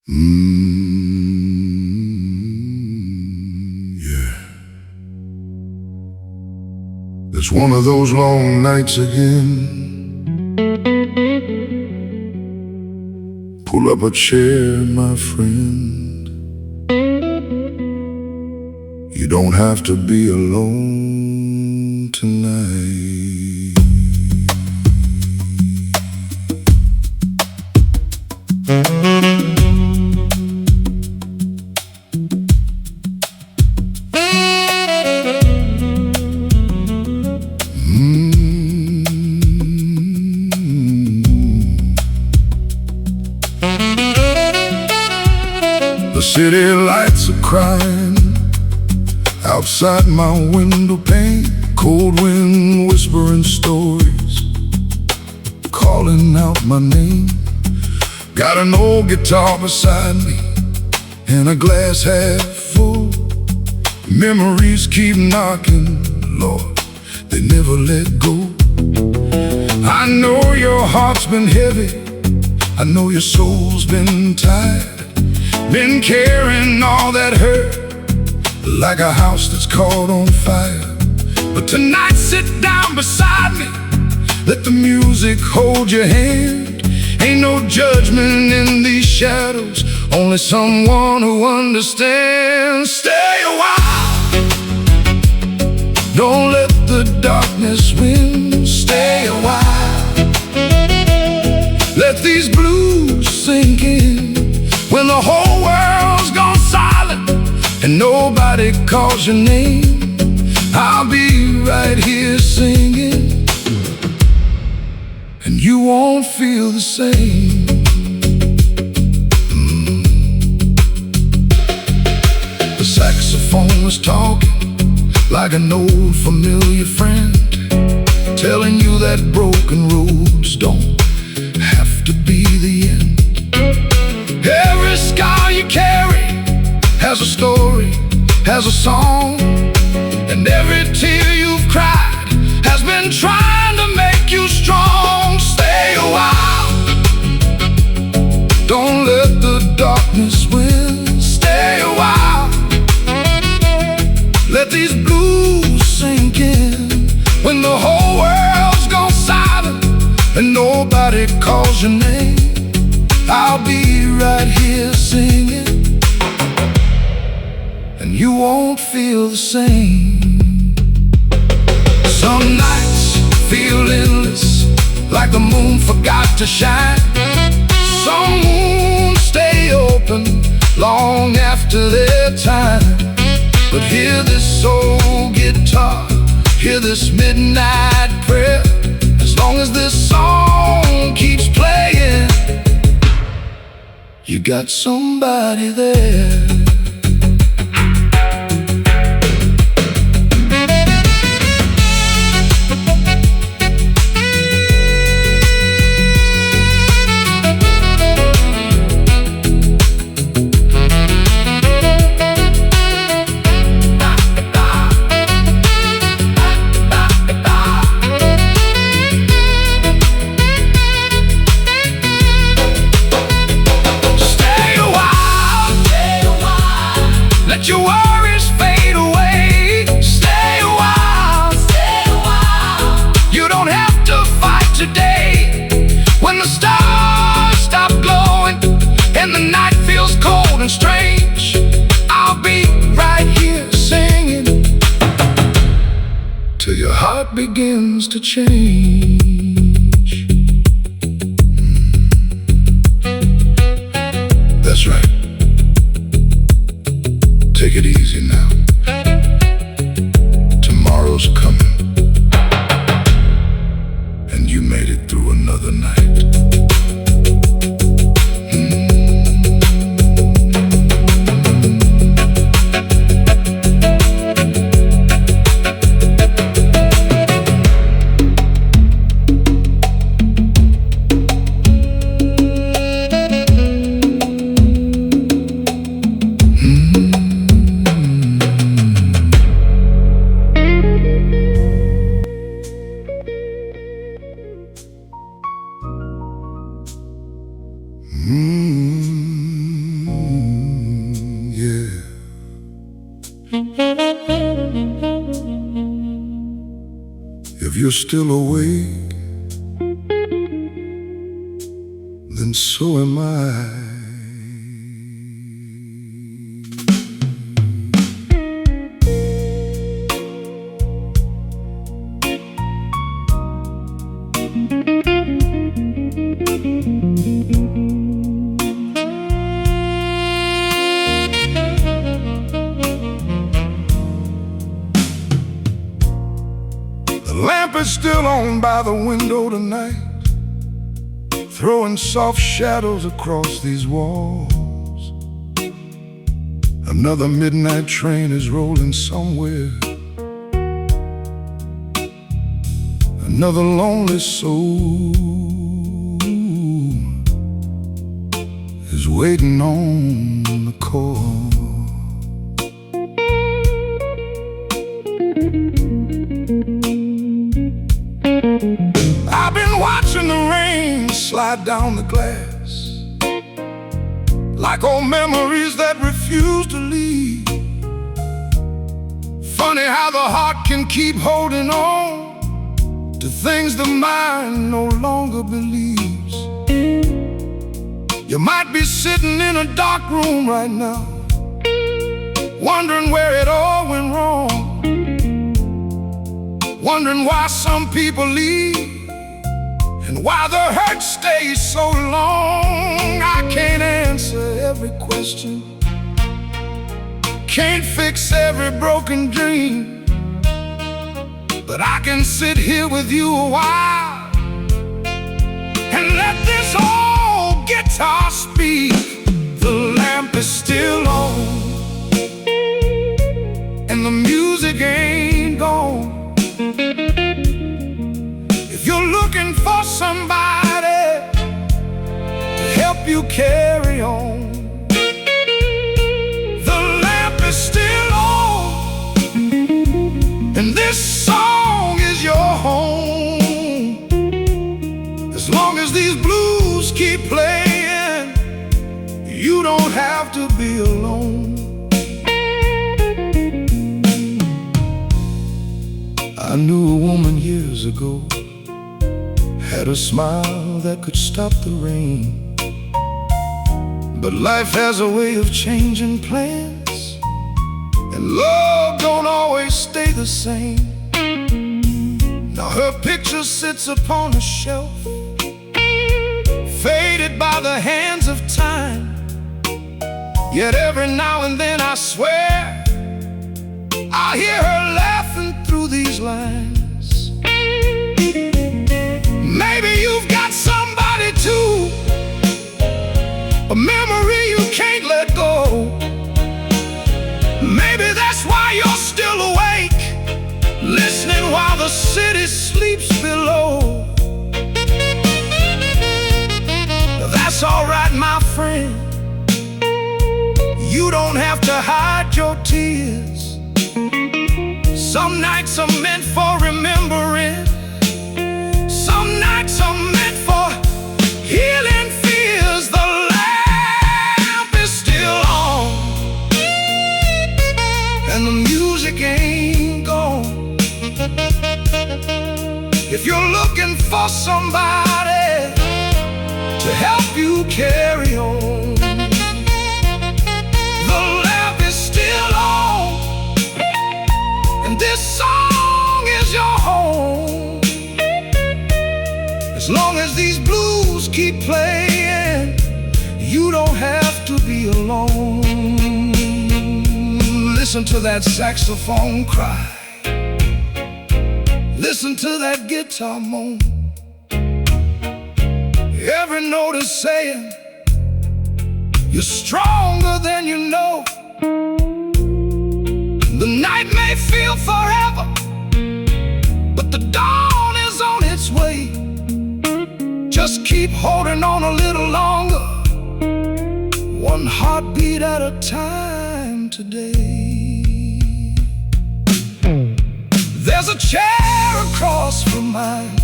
Yeah. It's one of those long nights again. Pull up a chair, my friend. You don't have to be alone tonight. The city lights are crying outside my window pane. Cold wind whispering stories, calling out my name. Got an old guitar beside me and a glass half full. Memories keep knocking, Lord, they never let go. I know your heart's been heavy, I know your soul's been tired, been carrying all that hurt like a house that's caught on fire. But tonight sit down beside me, let the music hold your hand. Ain't no judgment in these shadows, only someone who understands. Stay a while, don't let the darkness win. Stay a while, let these blues sink in. When the whole world's gone silent and nobody calls your name, I'll be right here singing, and you won't feel the same. The saxophone was talking like an old familiar friend, telling you that broken roads don't have to be the end. Every scar you carry has a story, has a song, and every tear you've cried has been trying to make you strong. Stay a while, don't let the darkness win. Stay a while, let these blues sink in. When the whole world's gone silent and nobody calls your name, I'll be right here singing, and you won't feel the same. Some nights feel endless, like the moon forgot to shine. Some wounds stay open long after their time. But hear this soul guitar, hear this midnight prayer. As long as this song keeps playing, you got somebody there. Let your worries fade away. Stay a while, stay a while. You don't have to fight today. When the stars stop glowing and the night feels cold and strange, I'll be right here singing till your heart begins to change. That's right. Take it easy now. Tomorrow's coming, and you made it through another night. you're still awake, then so am I. The lamp is still on by the window tonight, throwing soft shadows across these walls. Another midnight train is rolling somewhere. Another lonely soul is waiting on the call. I've been watching the rain slide down the glass, like old memories that refuse to leave. Funny how the heart can keep holding on to things the mind no longer believes. You might be sitting in a dark room right now, wondering where it all went wrong, wondering why some people leave and why the hurt stays so long. I can't answer every question, can't fix every broken dream, but I can sit here with you a while and let this old guitar speak. The lamp is still on and the music ain't gone. If you're looking for somebody to help you carry on, the lamp is still on, and this song is your home. As long as these blues keep playing, you don't have to be alone. I knew a woman years ago, had a smile that could stop the rain. But life has a way of changing plans, and love don't always stay the same. Now her picture sits upon a shelf, faded by the hands of time. Yet every now and then I swear I hear her laughing through these lines. Maybe you've got somebody too, a memory you can't let go. Maybe that's why you're still awake, listening while the city sleeps below. That's all right, my friend, you don't have to hide your tears. Some nights are meant for remembering, some nights are meant for healing fears. The lamp is still on and the music ain't gone. If you're looking for somebody to help you carry on, the lamp is still on, and this song is your home. As long as these blues keep playing, you don't have to be alone. Listen to that saxophone cry, listen to that guitar moan. Every note is saying you're stronger than you know. The night may feel forever, but the dawn is on its way. Just keep holding on a little longer, one heartbeat at a time today. There's a chair across from mine,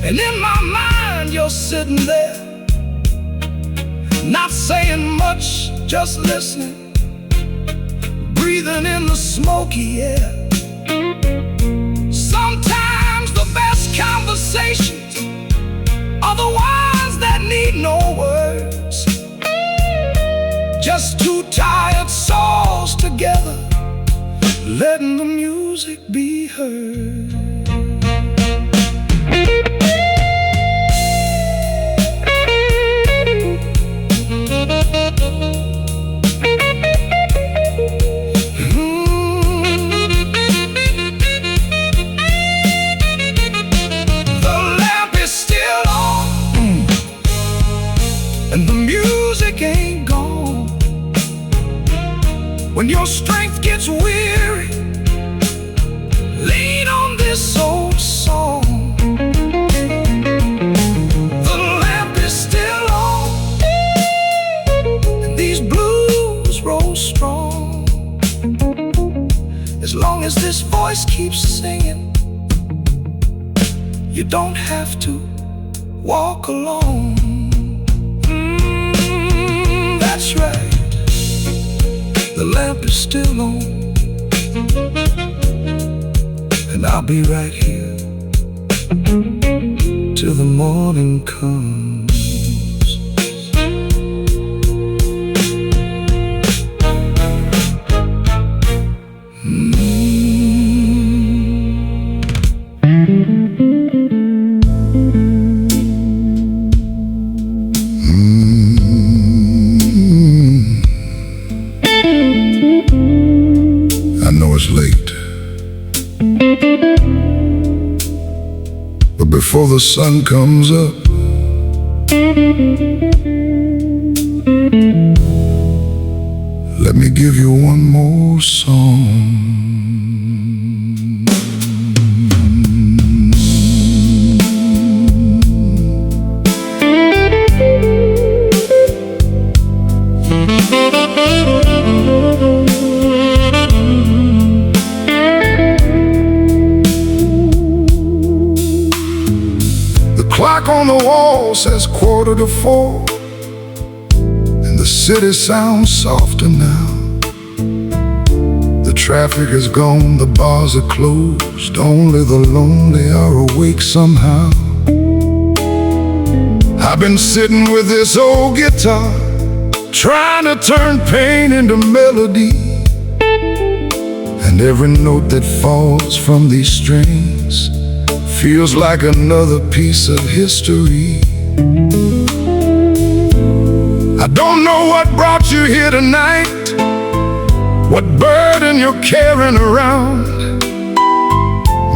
and in my mind you're sitting there, not saying much, just listening, breathing in the smoky air. Sometimes conversations are the ones that need no words. Just two tired souls together, letting the music be heard. And the music ain't gone. When your strength gets weary, lean on this old song. The lamp is still on, and these blues roll strong. As long as this voice keeps singing, you don't have to walk alone. That's right, the lamp is still on, and I'll be right here till the morning comes. I know it's late, but before the sun comes up, let me give you one more song. The clock on the wall says 4:45, and the city sounds softer now. The traffic is gone, the bars are closed, only the lonely are awake somehow. I've been sitting with this old guitar, trying to turn pain into melody, and every note that falls from these strings feels like another piece of history. I don't know what brought you here tonight, what burden you're carrying around.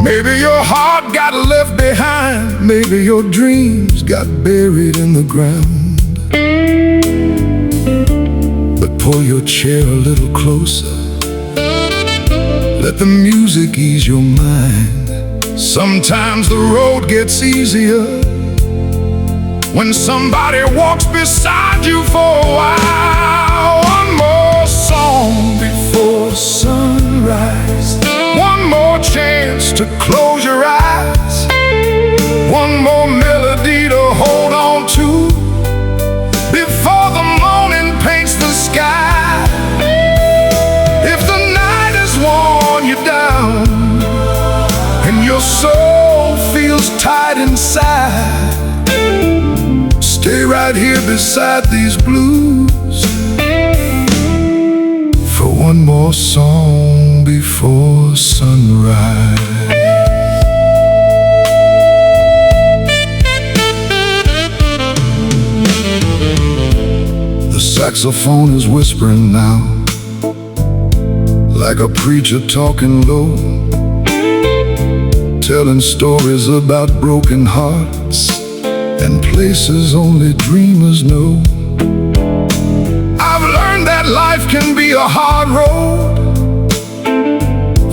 Maybe your heart got left behind, maybe your dreams got buried in the ground. But pull your chair a little closer, let the music ease your mind. Sometimes the road gets easier when somebody walks beside you for a while. One more song before sunrise, one more chance to close your eyes, one more melody to hold on to before the morning paints the sky. If the night has worn you down and your soul feels tight inside, stay right here beside these blues for one more song before sunrise. The saxophone is whispering now, like a preacher talking low, telling stories about broken hearts and places only dreamers know. I've learned that life can be a hard road,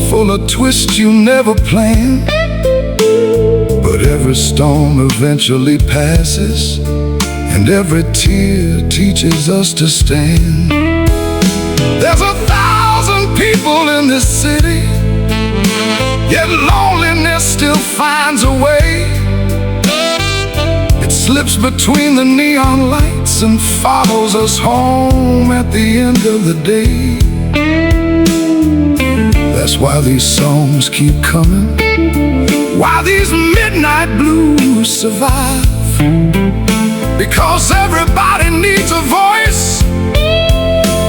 full of twists you never planned, but every storm eventually passes, and every tear teaches us to stand. There's 1,000 people in this city, yet loneliness still finds a way. It slips between the neon lights and follows us home at the end of the day. That's why these songs keep coming, why these midnight blues survive. Because everybody needs a voice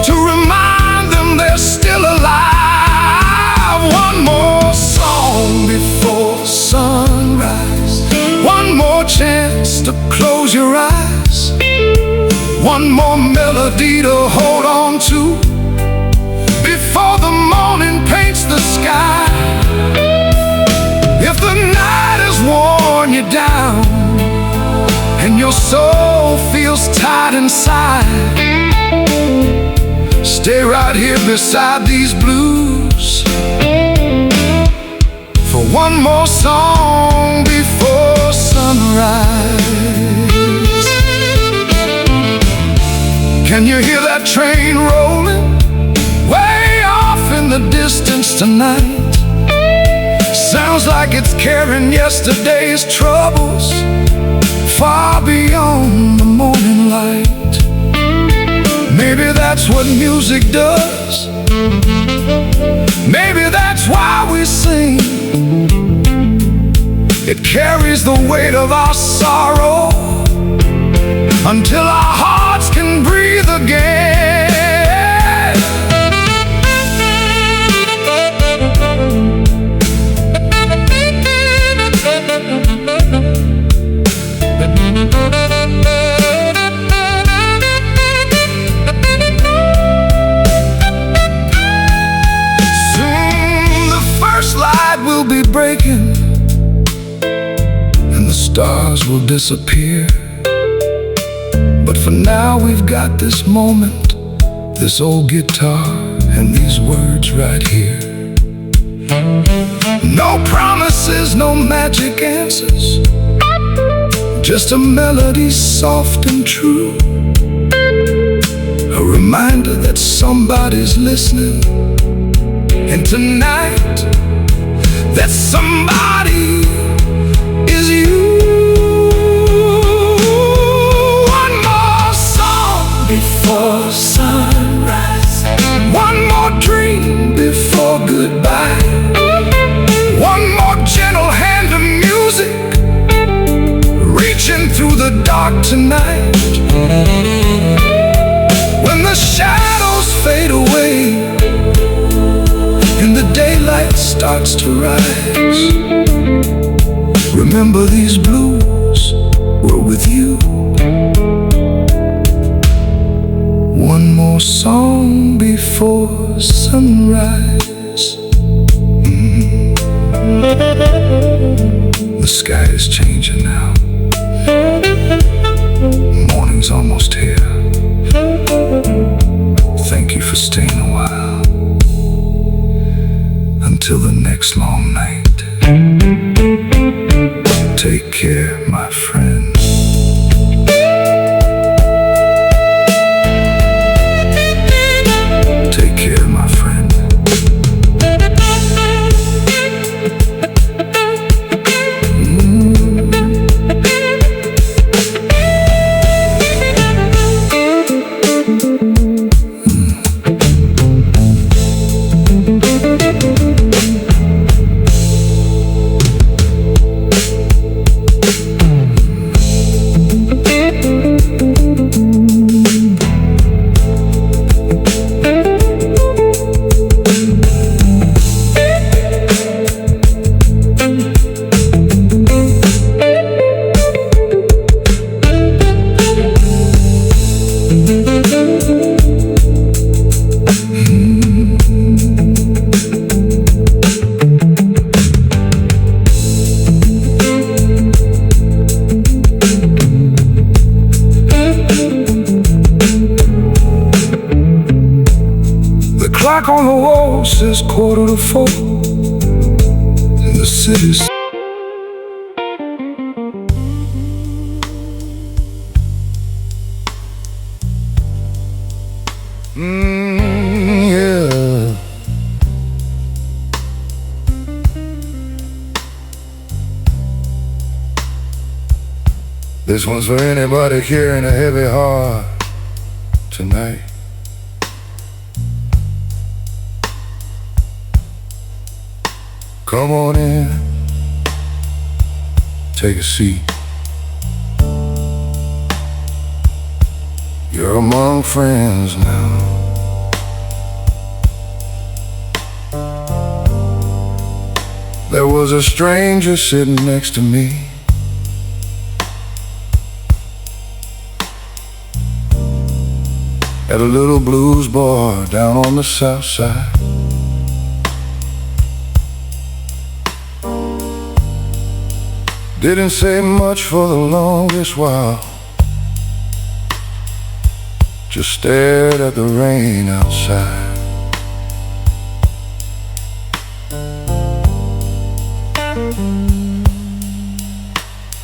to remind them they're still alive. One more song before sunrise, one more chance to close your eyes, one more melody to hold on to before the morning paints the sky. If the night has worn you down and your soul feels tired inside, stay right here beside these blues for one more song before sunrise. Can you hear that train rolling way off in the distance tonight? Sounds like it's carrying yesterday's troubles far beyond the morning light. Maybe that's what music does. Maybe that's why we sing. It carries the weight of our sorrow until our hearts can breathe again. Will be breaking and the stars will disappear, but for now we've got this moment, this old guitar and these words right here. No promises, no magic answers, just a melody soft and true, a reminder that somebody's listening, and tonight that somebody is you. One more song before sunrise, one more dream before goodbye, one more gentle hand of music reaching through the dark tonight. When the shadows fade away and the daylight starts to rise, remember these blues were with you. One more song before sunrise. The sky is changing now. Morning's almost here. Thank you for staying a while. Until the next long night. Take care, my friend. Take care, my friend. Clock on the wall says 3:45, and the city's yeah. This one's for anybody carrying a heavy heart tonight. Come on in, take a seat. You're among friends now. There was a stranger sitting next to me. At a little blues bar down on the south side. Didn't say much for the longest while. Just stared at the rain outside.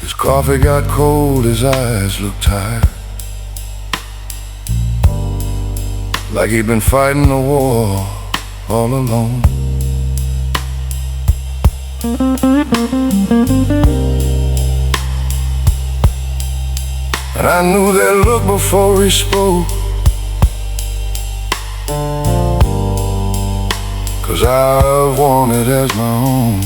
His coffee got cold, his eyes looked tired, like he'd been fighting a war all alone. And I knew that look before he spoke, 'cause I've worn it as my own.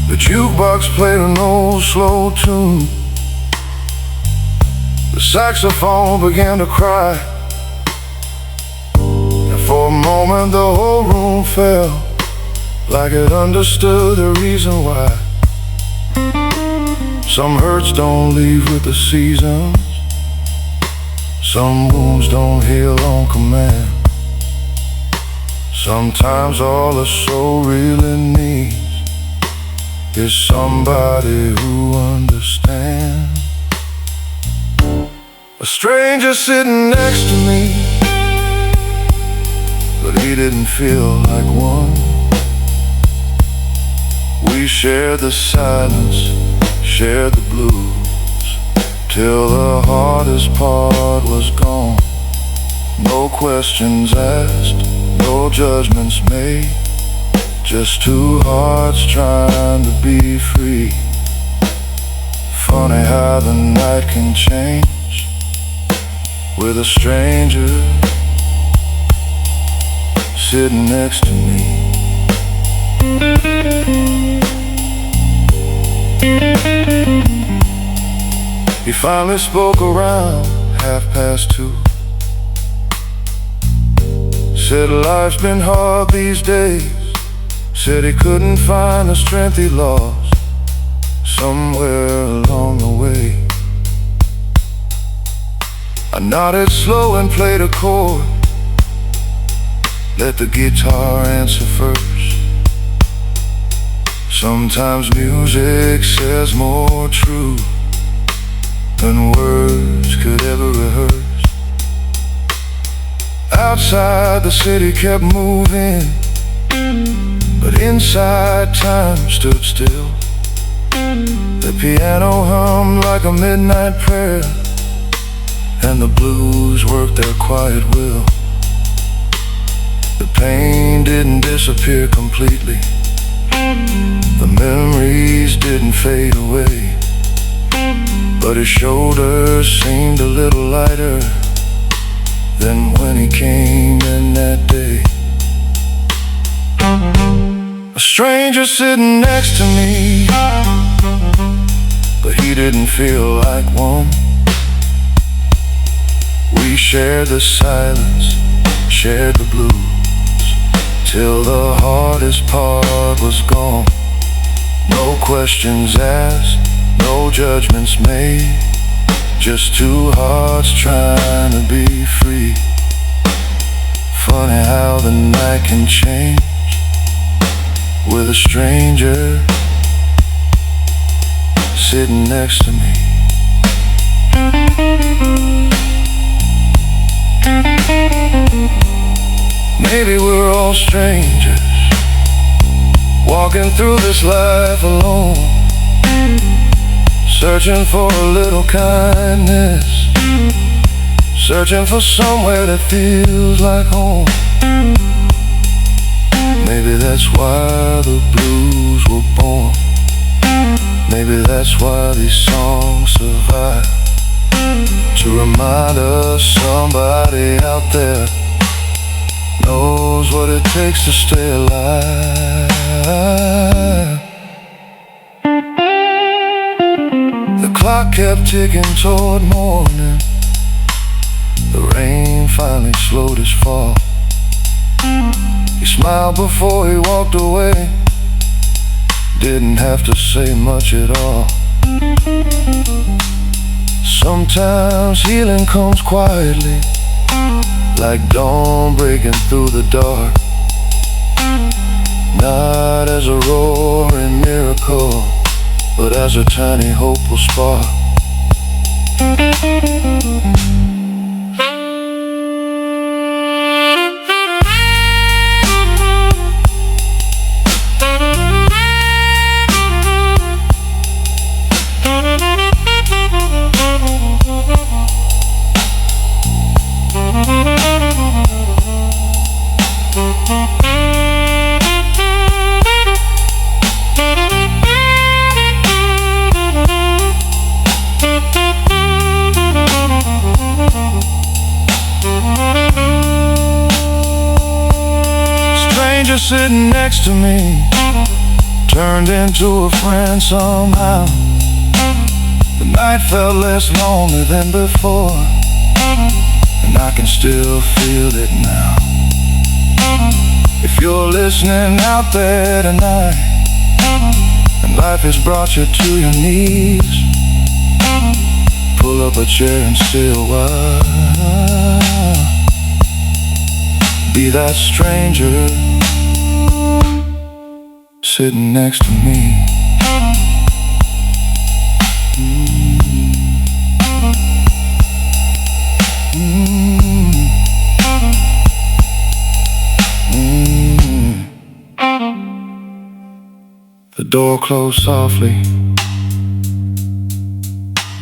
The jukebox played an old slow tune. The saxophone began to cry. And for a moment the whole room felt like it understood the reason why. Some hurts don't leave with the seasons. Some wounds don't heal on command. Sometimes all a soul really needs is somebody who understands. A stranger sitting next to me, but he didn't feel like one. We shared the silence, shared the blues, till the hardest part was gone. No questions asked, no judgments made, just two hearts trying to be free. Funny how the night can change with a stranger sitting next to me. He finally spoke around 2:30. Said life's been hard these days. Said he couldn't find the strength he lost somewhere along the way. I nodded slow and played a chord. Let the guitar answer first. Sometimes music says more truth than words could ever rehearse. Outside the city kept moving, but inside time stood still. The piano hummed like a midnight prayer, and the blues worked their quiet will. The pain didn't disappear completely. The memories didn't fade away, but his shoulders seemed a little lighter than when he came in that day. A stranger sitting next to me, but he didn't feel like one. We shared the silence, shared the blues, till the hardest part was gone. No questions asked, no judgments made, just two hearts trying to be free. Funny how the night can change with a stranger sitting next to me. Maybe we're all strangers, walking through this life alone, searching for a little kindness, searching for somewhere that feels like home. Maybe that's why the blues were born. Maybe that's why these songs survive, to remind us somebody out there knows what it takes to stay alive. The clock kept ticking toward morning. The rain finally slowed his fall. He smiled before he walked away. Didn't have to say much at all. Sometimes healing comes quietly, like dawn breaking through the dark. Not as a roaring miracle, but as a tiny hopeful spark. Stranger sitting next to me turned into a friend somehow. The night felt less lonely than before, and I can still feel it now. If you're listening out there tonight, and life has brought you to your knees, pull up a chair and stay a while. Be that stranger sitting next to me. The door closed softly.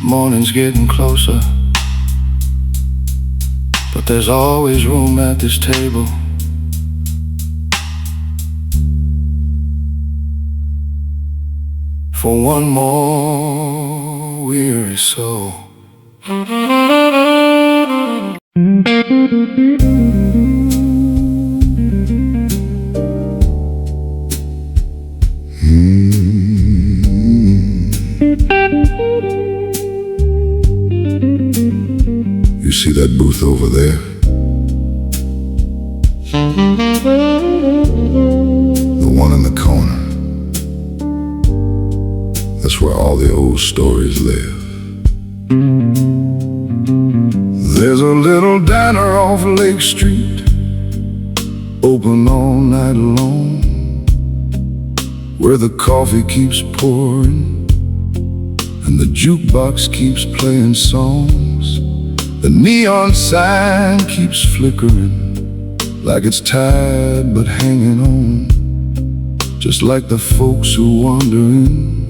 Morning's getting closer, but there's always room at this table. For one more weary soul. You see that booth over there? The one in the corner. That's where all the old stories live. There's a little diner off Lake Street, open all night long, where the coffee keeps pouring and the jukebox keeps playing songs. The neon sign keeps flickering, like it's tired but hanging on, just like the folks who wander in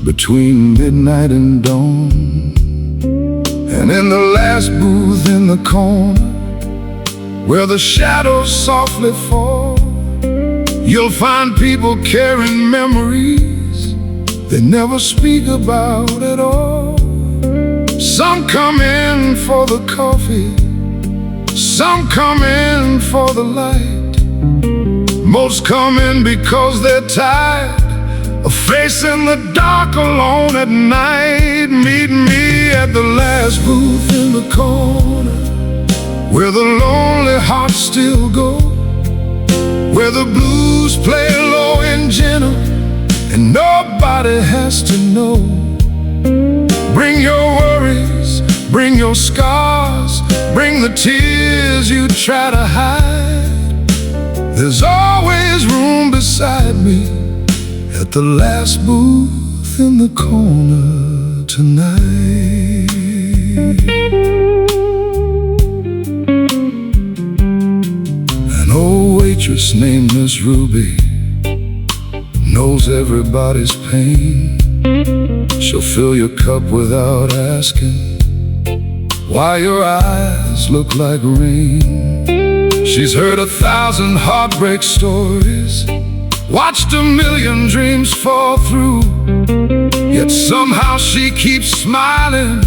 between midnight and dawn. And in the last booth in the corner, where the shadows softly fall, you'll find people carrying memories they never speak about at all. Some come in for the coffee, some come in for the light. Most come in because they're tired of facing the dark alone at night. Meet me at the last booth in the corner, where the lonely hearts still go, where the blues play low and gentle, and nobody has to know. Bring your worries, bring your scars, bring the tears you try to hide. There's always room beside me at the last booth in the corner tonight. An old waitress named Miss Ruby knows everybody's pain. She'll fill your cup without asking why your eyes look like rain. She's heard 1,000 heartbreak stories, watched 1,000,000 dreams fall through, yet somehow she keeps smiling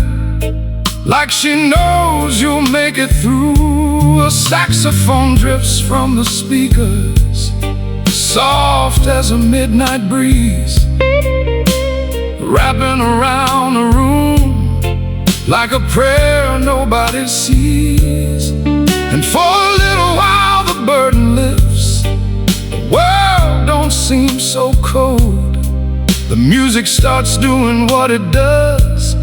like she knows you'll make it through. A saxophone drifts from the speakers, soft as a midnight breeze, wrapping around the room like a prayer nobody sees. And for a little while the burden lifts, the world don't seem so cold. The music starts doing what it does,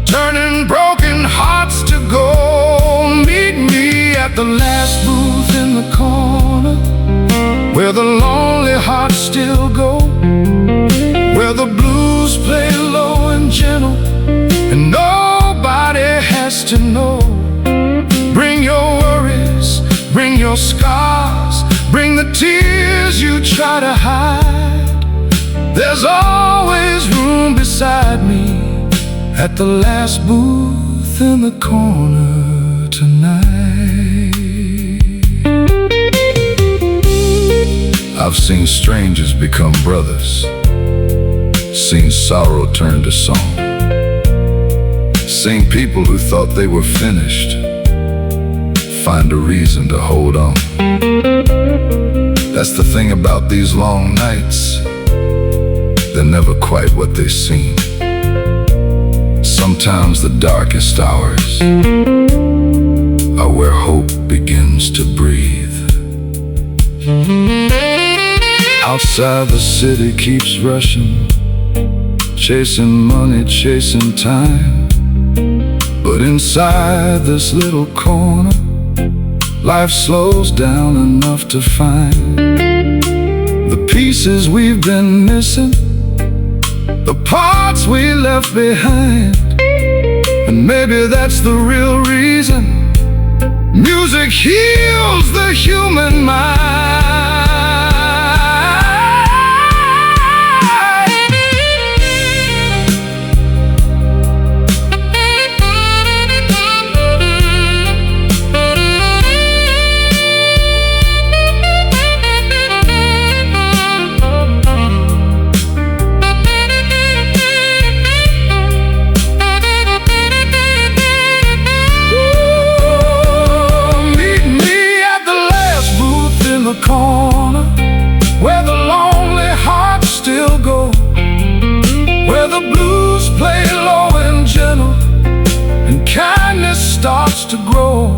turning broken hearts to gold. Meet me at the last booth in the corner, where the lonely hearts still go, where the blues play low and gentle, and nobody has to know. Bring your worries, bring your scars, bring the tears you try to hide. There's always room beside me at the last booth in the corner tonight. I've seen strangers become brothers, seen sorrow turn to song, seen people who thought they were finished find a reason to hold on. That's the thing about these long nights, they're never quite what they seem. Sometimes the darkest hours are where hope begins to breathe. Outside the city keeps rushing, chasing money, chasing time. But inside this little corner, life slows down enough to find the pieces we've been missing, the parts we left behind. And maybe that's the real reason music heals the human mind. Corner where the lonely hearts still go, where the blues play low and gentle, and kindness starts to grow.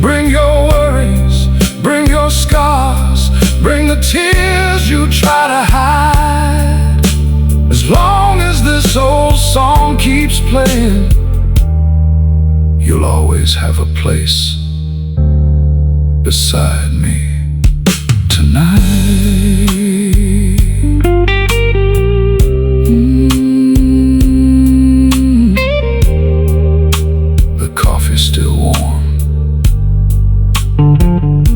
Bring your worries, bring your scars, bring the tears you try to hide. As long as this old song keeps playing, you'll always have a place beside me tonight. The coffee's still warm,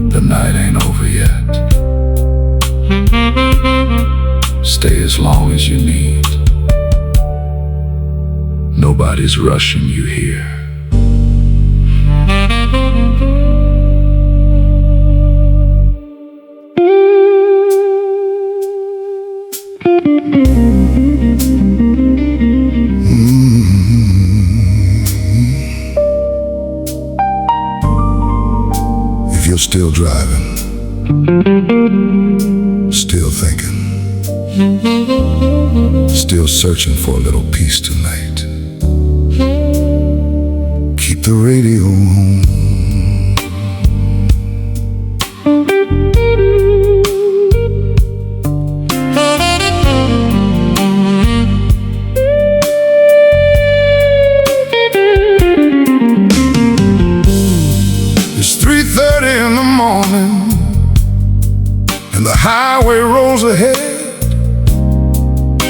the night ain't over yet. Stay as long as you need. Nobody's rushing you here. If you're still driving, still thinking, still searching for a little peace tonight, keep the radio on. It's 3:30 in the morning, and the highway rolls ahead.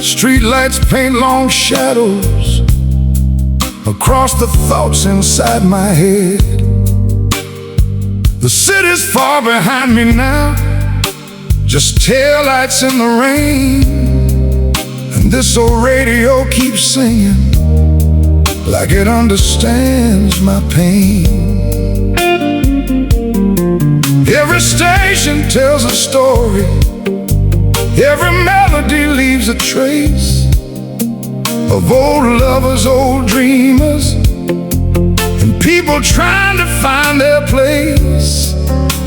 Street lights paint long shadows across the thoughts inside my head. The city's far behind me now, just taillights in the rain. And this old radio keeps singing like it understands my pain. Every station tells a story, every melody leaves a trace of old lovers, old dreamers, people trying to find their place.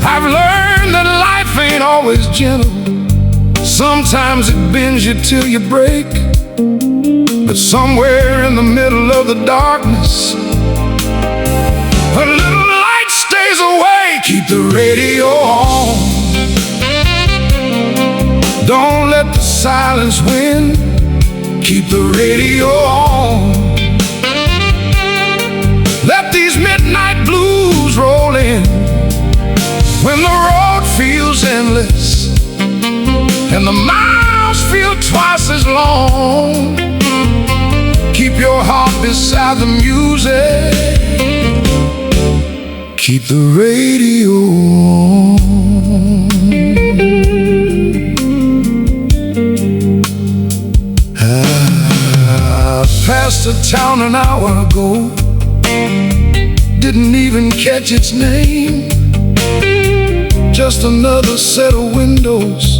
I've learned that life ain't always gentle. Sometimes it bends you till you break. But somewhere in the middle of the darkness, a little light stays awake. Keep the radio on. Don't let the silence win. Keep the radio on. Let these midnight blues roll in. When the road feels endless and the miles feel twice as long, keep your heart beside the music. Keep the radio on. I passed a town an hour ago, didn't even catch its name. Just another set of windows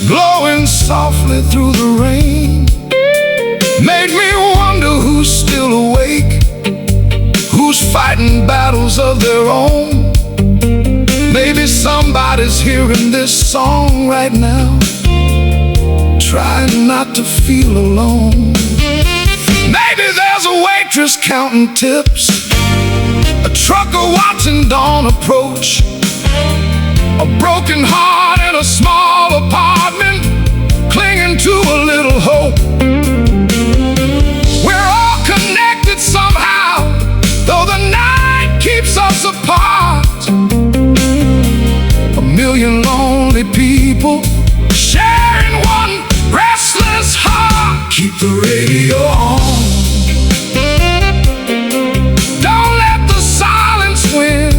glowing softly through the rain. Made me wonder who's still awake, who's fighting battles of their own. Maybe somebody's hearing this song right now, trying not to feel alone. Maybe there's a waitress counting tips, a trucker watching dawn approach, a broken heart in a small apartment, clinging to a little hope. We're all connected somehow, though the night keeps us apart. A million lonely people sharing one restless heart. Keep the radio on. Don't let the silence win.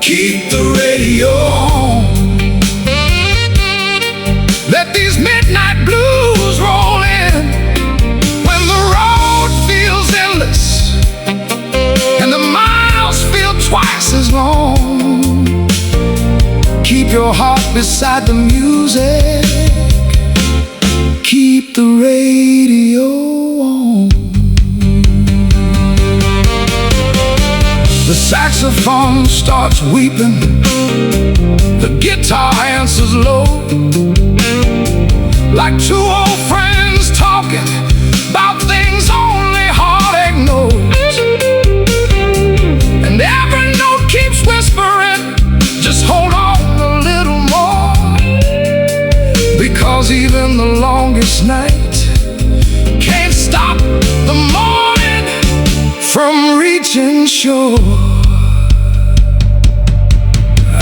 Keep the radio on. Let these midnight blues roll in. When the road feels endless and the miles feel twice as long, keep your heart beside the music. Keep the radio on. The saxophone starts weeping, the guitar answers low, like two old friends talking about things only heartache knows. And every note keeps whispering, just hold on a little more, because even the longest night can't stop the morning from reaching shore.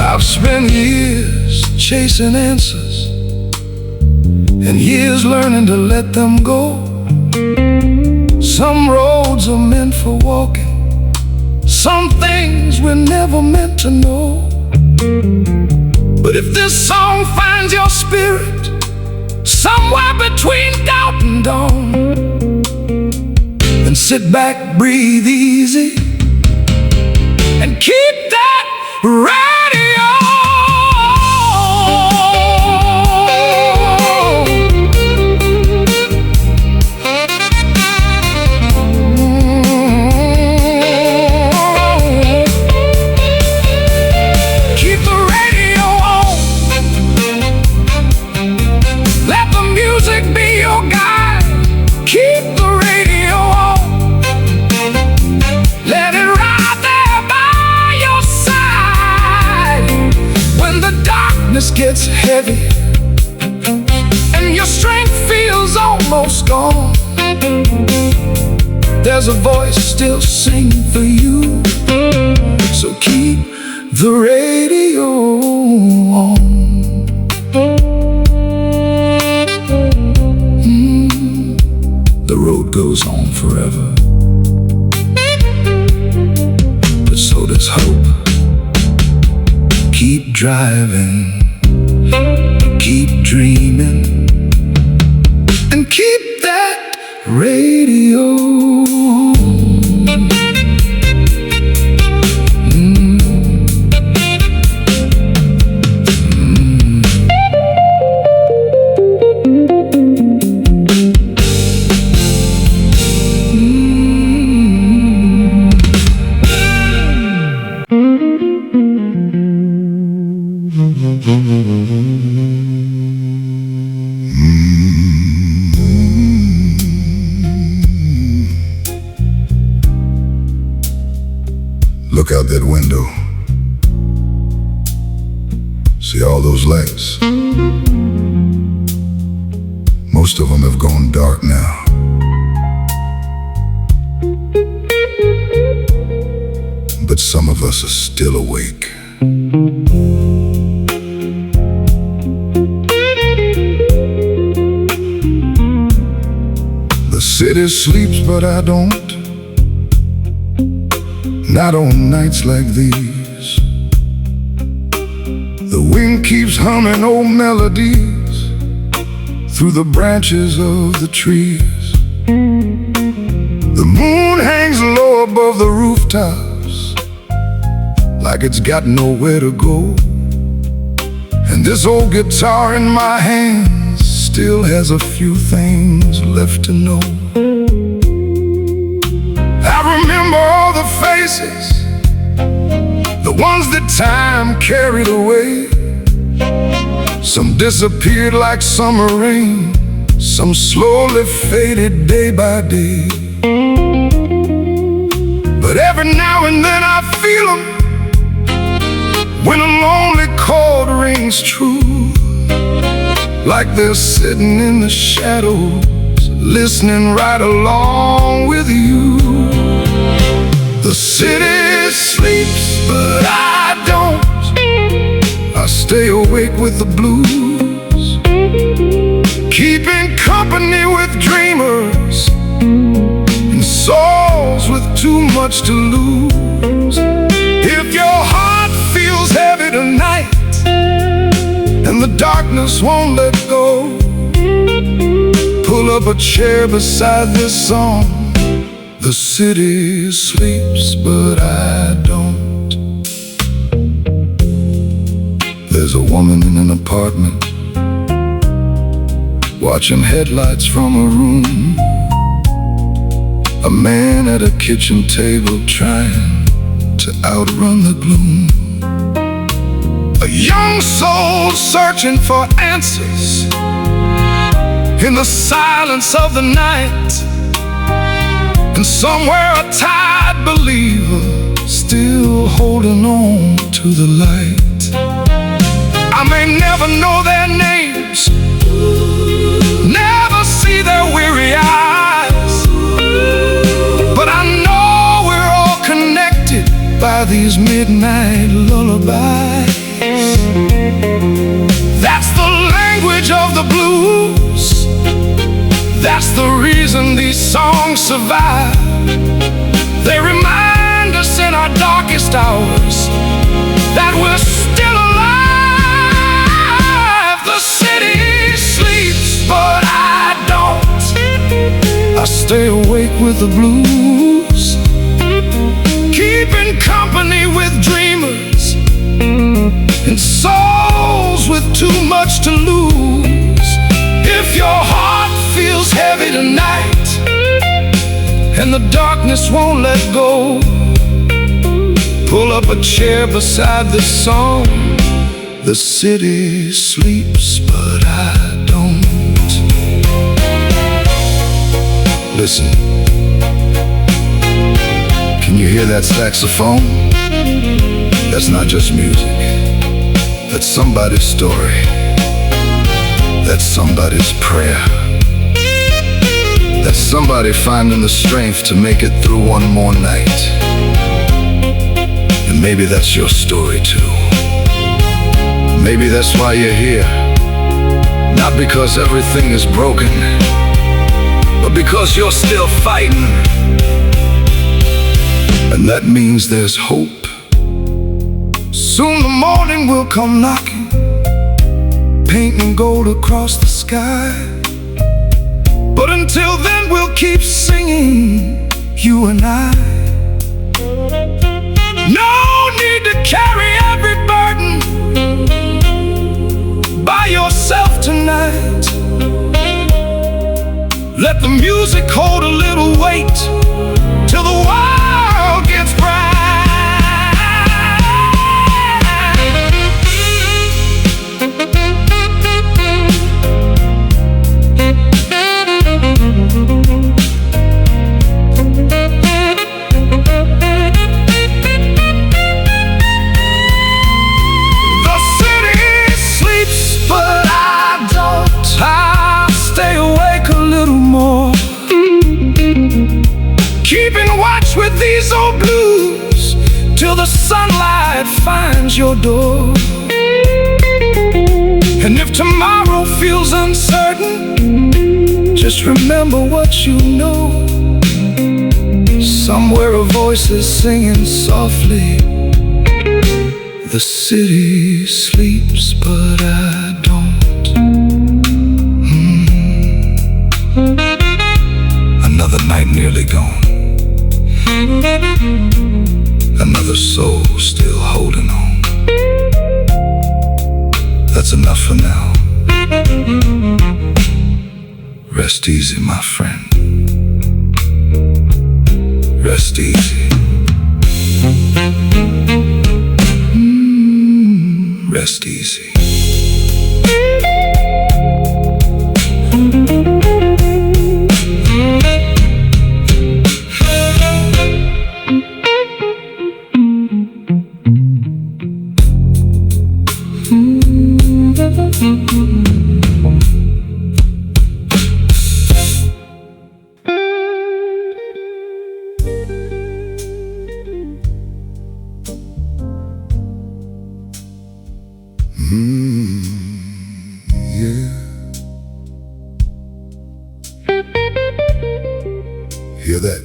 I've spent years chasing answers and years learning to let them go. Some roads are meant for walking, some things we're never meant to know. But if this song finds your spirit somewhere between doubt and dawn, then sit back, breathe easy, and keep that radio on. Keep the radio on. Let the music be your guide. Keep the radio on. Let it ride there by your side when the darkness gets heavy and your strength feels almost gone. There's a voice still singing for you, so keep the radio on. The road goes on forever, but so does hope. Keep driving, keep dreaming, and keep that radio on. Look out that window. See all those lights? Most of them have gone dark now. But some of us are still awake. The city sleeps, but I don't. Not on nights like these. The wind keeps humming old melodies through the branches of the trees. The moon hangs low above the rooftops, like it's got nowhere to go. And this old guitar in my hands still has a few things left to know. I remember all the faces, the ones that time carried away. Some disappeared like summer rain, some slowly faded day by day. But every now and then I feel them, when a lonely chord rings true, like they're sitting in the shadows, listening right along with you. The city sleeps, but I don't. I stay awake with the blues, keeping company with dreamers and souls with too much to lose. If your heart feels heavy tonight and the darkness won't let go, pull up a chair beside this song. The city sleeps, but I don't. There's a woman in an apartment, watching headlights from a room. A man at a kitchen table trying to outrun the gloom. A young soul searching for answers in the silence of the night. And somewhere a tired believer still holding on to the light. I may never know their names, never see their weary eyes, but I know we're all connected by these midnight lullabies. That's the language of the blues. That's the reason these songs survive. They remind us in our darkest hours that we're still alive. The city sleeps, but I don't. I stay awake with the blues, keeping company with dreamers and souls with too much to lose. If your heart feels heavy tonight and the darkness won't let go, pull up a chair beside this song. The city sleeps, but I don't. Listen, can you hear that saxophone? That's not just music. That's somebody's story. That's somebody's prayer. That's somebody finding the strength to make it through one more night. And maybe that's your story too. Maybe that's why you're here. Not because everything is broken, but because you're still fighting. And that means there's hope. Soon the morning will come knocking, painting gold across the sky. But until then we'll keep singing, you and I. No need to carry every burden by yourself tonight. Let the music hold a little weight till the world gets bright. these old blues till the sunlight finds your door. And if tomorrow feels uncertain, just remember what you know. Somewhere a voice is singing softly. The city sleeps, but I don't. Another night nearly gone. Another soul still holding on. That's enough for now. Rest easy, my friend. Rest easy. Rest easy. Yeah. Hear that?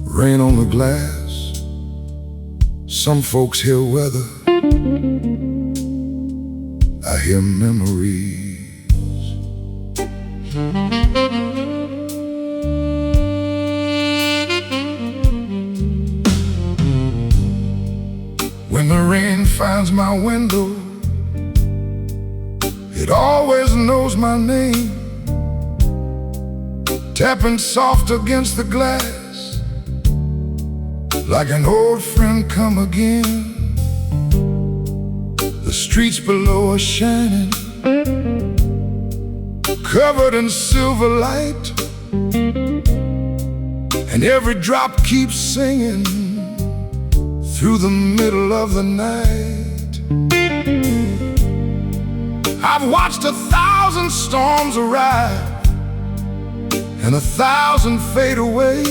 Rain on the glass. Some folks hear weather. I hear memories. When the rain finds my window, it always knows my name, tapping soft against the glass, like an old friend come again. The streets below are shining, covered in silver light, and every drop keeps singing through the middle of the night. I've watched 1,000 storms arrive and 1,000 fade away.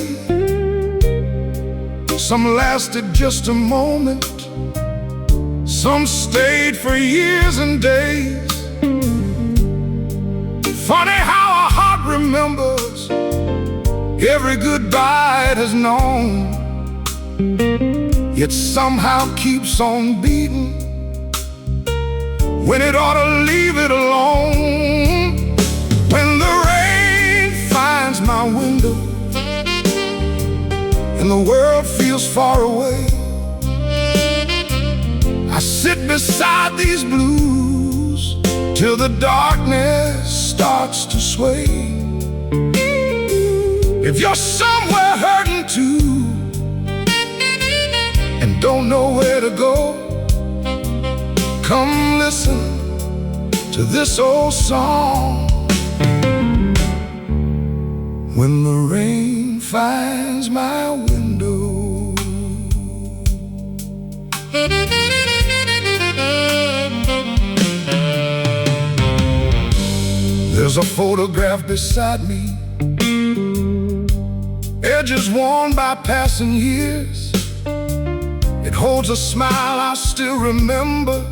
Some lasted just a moment, some stayed for years and days. Funny how a heart remembers every goodbye it has known, yet somehow keeps on beating when it ought to leave it alone. When the rain finds my window and the world feels far away, I sit beside these blues till the darkness starts to sway. If you're somewhere hurting too and don't know where to go, come listen to this old song. When the rain finds my window. There's a photograph beside me, edges worn by passing years. It holds a smile I still remember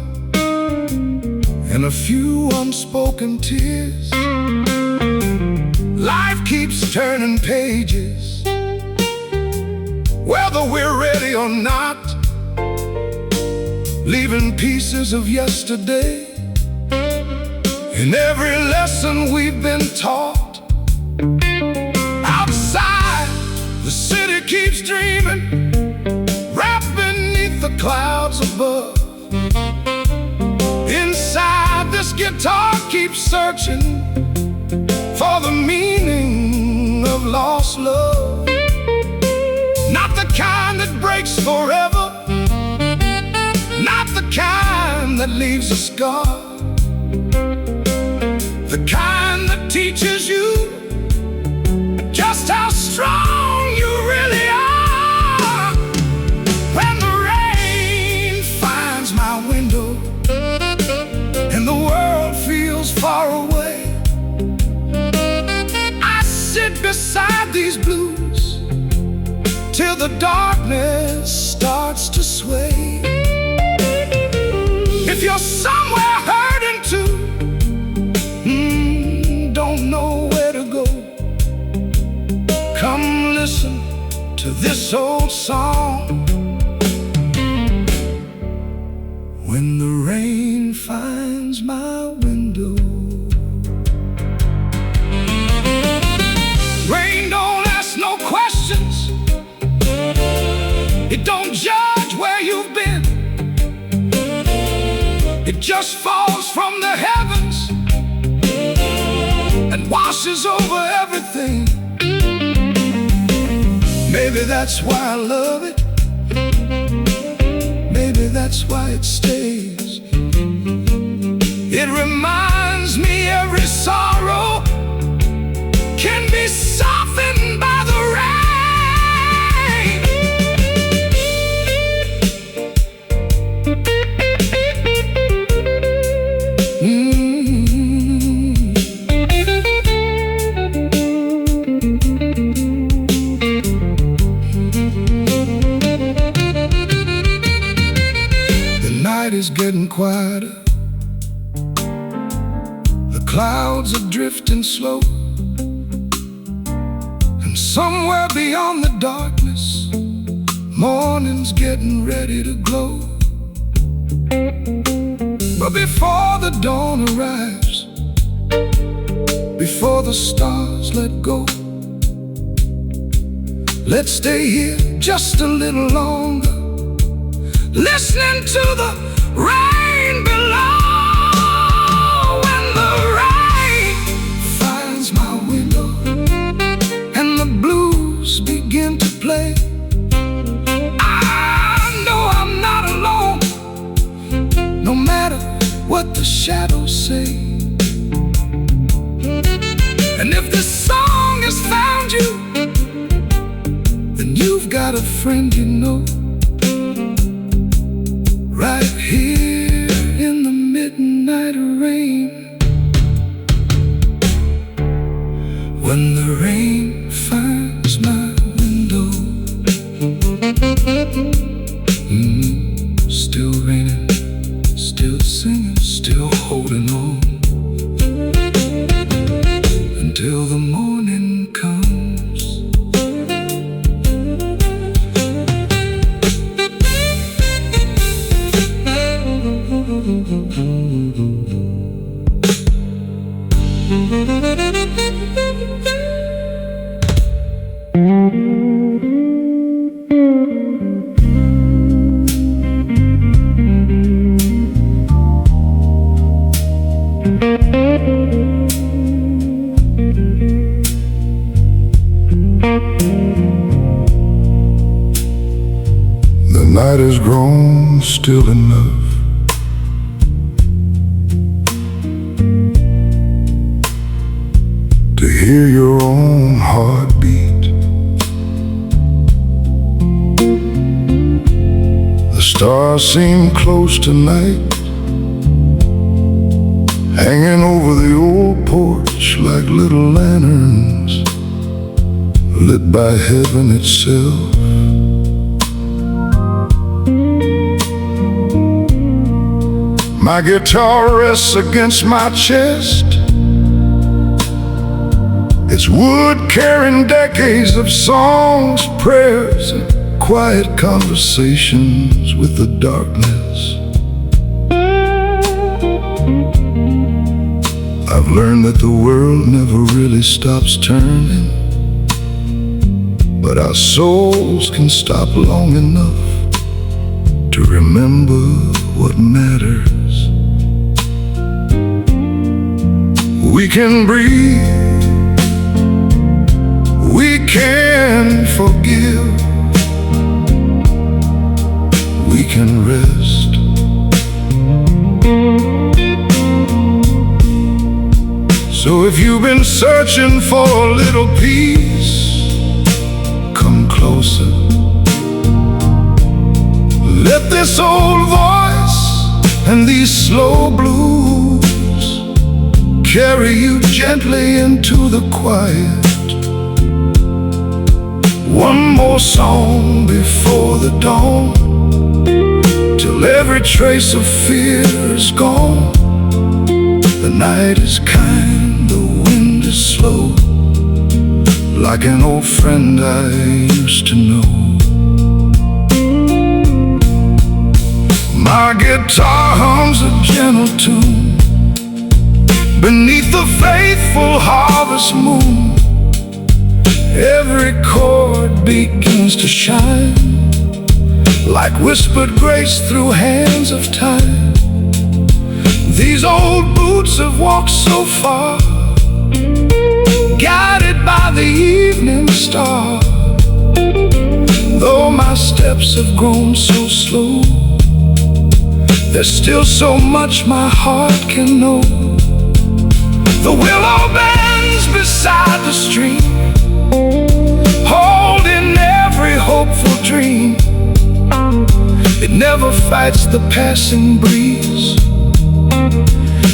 and a few unspoken tears. Life keeps turning pages, whether we're ready or not, leaving pieces of yesterday in every lesson we've been taught. Outside, the city keeps dreaming, wrapped beneath the clouds above. Inside, this guitar keeps searching for the meaning of lost love. Not the kind that breaks forever, not the kind that leaves a scar, the kind that teaches you just how strong you really are. When the rain finds my window and the world feels far away, I sit beside these blues the darkness starts to sway. If you're somewhere hurting too, don't know where to go, come listen to this old song. When the rain finds my window, rain don't ask no questions, it don't judge where you've been, it just falls from the heavens and washes over everything. Maybe that's why I love it, maybe that's why it stays. It reminds me every sorrow can be softened by the rain. The night is getting quieter, the clouds are drifting slow, and somewhere beyond the darkness, morning's getting ready to glow. But before the dawn arrives, before the stars let go, let's stay here just a little longer, listening to the rain below. When the rain finds my window and the blues begin to play, I know I'm not alone, no matter what the shadows say. And if this song has found you, then you've got a friend you know, right here in the midnight rain. When the rain finds my window, still raining, still singing, still holding on, until the morning comes. The night has grown still enough to hear your own heartbeat. The stars seem close tonight, hanging over the old porch like little lanterns lit by heaven itself. My guitar rests against my chest, its wood carrying decades of songs, prayers, and quiet conversations with the darkness. I've learned that the world never really stops turning, but our souls can stop long enough to remember what matters. We can breathe, we can forgive, we can rest. So if you've been searching for a little peace, come closer. Let this old voice and these slow blues carry you gently into the quiet, One more song before the dawn, till every trace of fear is gone. The night is kind, the wind is slow, like an old friend I used to know. My guitar hums a gentle tune beneath the faithful harvest moon. Every chord begins to shine, like whispered grace through hands of time. These old boots have walked so far, guided by the evening star. Though my steps have grown so slow, there's still so much my heart can know. The willow bends beside the stream, holding every hopeful dream. It never fights the passing breeze,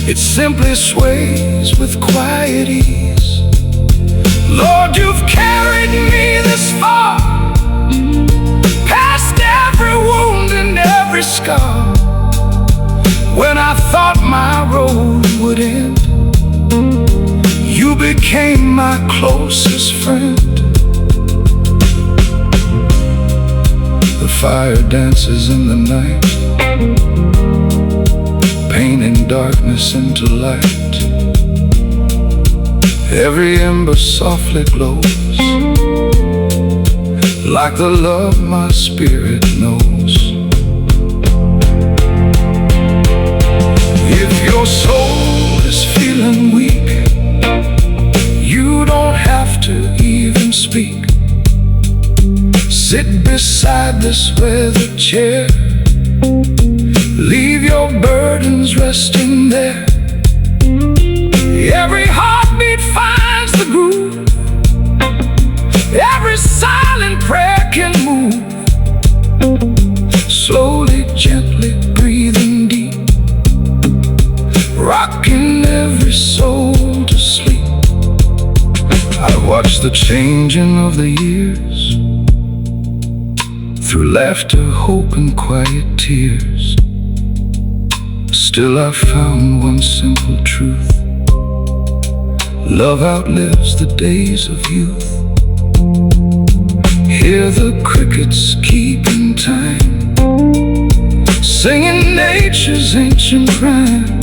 it simply sways with quiet ease. Lord, you've carried me this far, past every wound and every scar. When I thought my road would end, you became my closest friend. The fire dances in the night, painting darkness into light. Every ember softly glows, like the love my spirit knows. If your soul is feeling weak, you don't have to even speak. Sit beside this weathered chair, leave your burdens resting there. Every heartbeat finds the groove, every silent prayer can move. Slowly, gently, breathing deep, rocking every soul to sleep. I watch the changing of the years, through laughter, hope, and quiet tears. Still I found one simple truth: love outlives the days of youth. Hear the crickets keeping time, singing nature's ancient rhyme.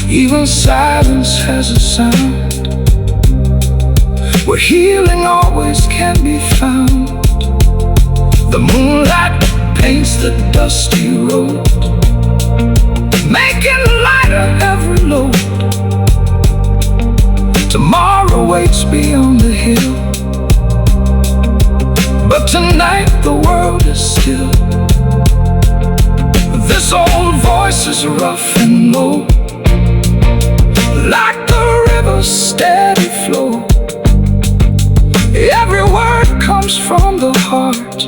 Even silence has a sound, where healing always can be found. The moonlight paints the dusty road, making lighter every load. Tomorrow waits beyond the hill, but tonight the world is still. This old voice is rough and low, like the river's steady flow. Every word comes from the heart,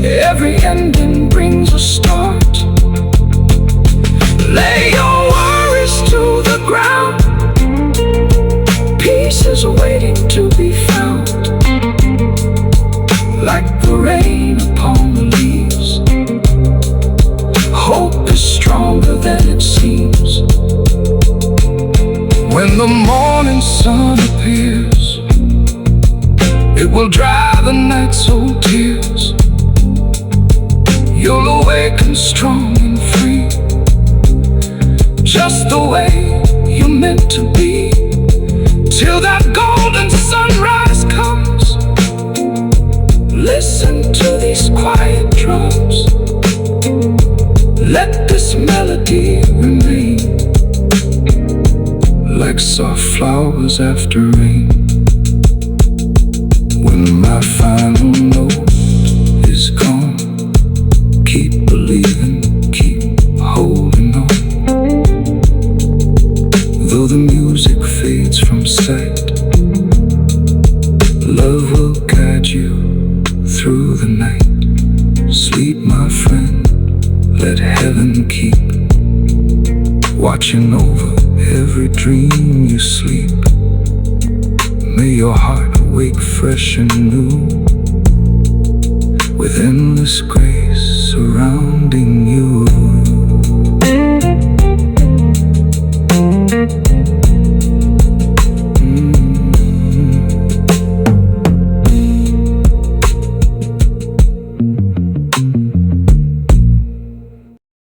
every ending brings a start. Lay your worries to the ground, peace is waiting to be found. Like the rain upon the leaves, hope is stronger than it seems. When the morning sun appears, it will dry the night's old tears. You'll awaken strong and free, just the way you're meant to be. Till that golden sunrise comes, listen to these quiet drums. Let this melody remain, like soft flowers after rain. When my final note is gone, keep believing, keep holding on. Though the music fades from sight, love will guide you through the night. Sleep, my friend, let heaven keep watching over every dream you sleep. May your heart wake fresh and new, with endless grace surrounding you.